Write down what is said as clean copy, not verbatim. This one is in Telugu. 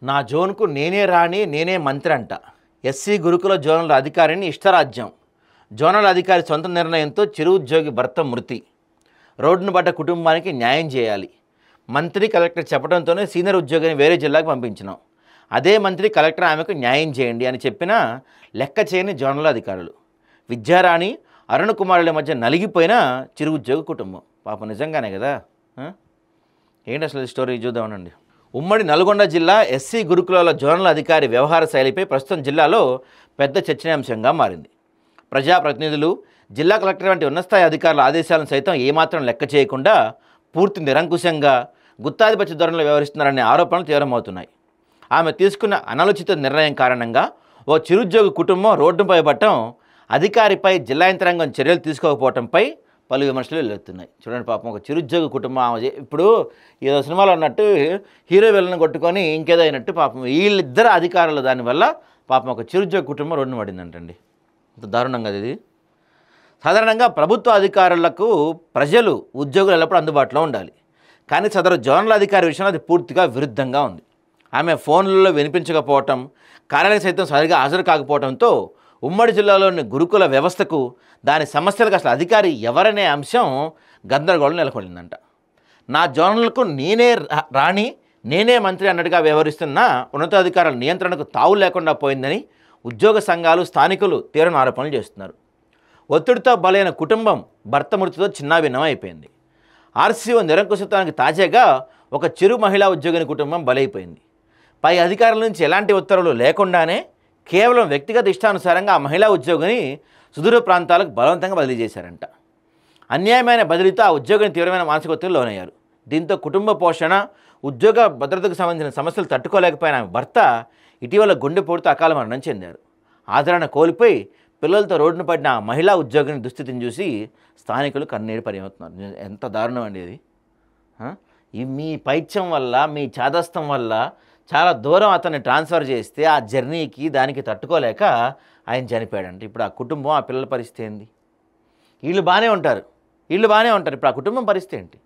నా జోన్కు నేనే రాణి నేనే మంత్రి అంట. ఎస్సీ గురుకుల జోనల్ అధికారిని ఇష్టరాజ్యం. జోనల్ అధికారి సొంత నిర్ణయంతో చిరు ఉద్యోగి భర్త మృతి. రోడ్డును పడ్డ కుటుంబానికి న్యాయం చేయాలి. మంత్రి కలెక్టర్ చెప్పడంతోనే సీనియర్ ఉద్యోగిని వేరే జిల్లాకు పంపించినాం. అదే మంత్రి కలెక్టర్ ఆమెకు న్యాయం చేయండి అని చెప్పినా లెక్క చేయని జోనల్ అధికారులు. విద్యారాణి అరుణ్ కుమారుల మధ్య నలిగిపోయిన చిరు ఉద్యోగి కుటుంబం. పాప నిజంగానే కదా. ఏంటి అసలు స్టోరీ చూద్దామనండి. ఉమ్మడి నల్గొండ జిల్లా ఎస్సీ గురుకులాల జోనల్ అధికారి వ్యవహార శైలిపై ప్రస్తుతం జిల్లాలో పెద్ద చర్చనీయాంశంగా మారింది. ప్రజాప్రతినిధులు, జిల్లా కలెక్టర్ వంటి ఉన్నతస్థాయి అధికారుల ఆదేశాలను సైతం ఏమాత్రం లెక్క చేయకుండా పూర్తి నిరంకుశంగా గుత్తాధిపత్య ధోరణిలో వ్యవహరిస్తున్నారనే ఆరోపణలు తీవ్రమవుతున్నాయి. ఆమె తీసుకున్న అనాలోచిత నిర్ణయం కారణంగా ఓ చిరుద్యోగి కుటుంబం రోడ్డుపై పడటం, అధికారిపై జిల్లా యంత్రాంగం చర్యలు తీసుకోకపోవడంపై పలు విమర్శలు వెల్లువెత్తున్నాయి. చూడండి పాపం, ఒక చిరుద్యోగి కుటుంబం. ఇప్పుడు ఏదో సినిమాలో అన్నట్టు హీరో విలన్ కొట్టుకొని ఇంకేదో అయినట్టు పాపం వీళ్ళిద్దరు అధికారులు దానివల్ల పాపం ఒక చిరుద్యోగి కుటుంబం రోడ్డున పడిందంటండి. ఇంత దారుణంగా ఇది. సాధారణంగా ప్రభుత్వ అధికారులకు ప్రజలు, ఉద్యోగులు ఎల్లప్పుడూ అందుబాటులో ఉండాలి. కానీ సదరు జోనల్ అధికారి విషయంలో అది పూర్తిగా విరుద్ధంగా ఉంది. ఆమె ఫోన్లలో వినిపించకపోవటం, కార్యాలయం సైతం సరిగా హాజరు కాకపోవడంతో ఉమ్మడి జిల్లాలోని గురుకుల వ్యవస్థకు, దాని సమస్యలకు అసలు అధికారి ఎవరనే అంశం గందరగోళం నెలకొల్లిందంట. నా జోనల్కు నేనే రాణి నేనే మంత్రి అన్నట్టుగా వ్యవహరిస్తున్న ఉన్నతాధికారుల నియంత్రణకు తావు లేకుండా పోయిందని ఉద్యోగ సంఘాలు, స్థానికులు తీవ్ర ఆరోపణలు చేస్తున్నారు. ఒత్తిడితో బలైన కుటుంబం భర్త మృతితో చిన్నాభిన్నం అయిపోయింది. ఆర్సీఓ నిరంకుశత్వానికి తాజాగా ఒక చిరు మహిళా ఉద్యోగిని కుటుంబం బలైపోయింది. పై అధికారుల నుంచి ఎలాంటి ఉత్తర్వులు లేకుండానే కేవలం వ్యక్తిగత ఇష్టానుసారంగా ఆ మహిళా ఉద్యోగిని సుదూర ప్రాంతాలకు బలవంతంగా బదిలీ చేశారంట. అన్యాయమైన బదిలీతో ఆ ఉద్యోగిని తీవ్రమైన మానసిక ఒత్తిడికి లోనయ్యారు. దీంతో కుటుంబ పోషణ, ఉద్యోగ భద్రతకు సంబంధించిన సమస్యలు తట్టుకోలేకపోయిన ఆమె భర్త ఇటీవల గుండెపోటుతో అకాల మరణం చెందారు. ఆదరణ కోల్పోయి పిల్లలతో రోడ్డున పడిన ఆ మహిళా ఉద్యోగిని దుస్థితిని చూసి స్థానికులు కన్నీరు పరిమవుతున్నారు. ఎంత దారుణం అండి ఇది. మీ పైత్యం వల్ల, మీ చాదస్తం వల్ల చాలా దూరం అతన్ని ట్రాన్స్ఫర్ చేస్తే ఆ జర్నీకి దానికి తట్టుకోలేక ఆయన చనిపోయాడంటే ఇప్పుడు ఆ కుటుంబం, ఆ పిల్లల పరిస్థితి ఏంది? వీళ్ళు బాగానే ఉంటారు, ఇప్పుడు ఆ కుటుంబం పరిస్థితి ఏంటి?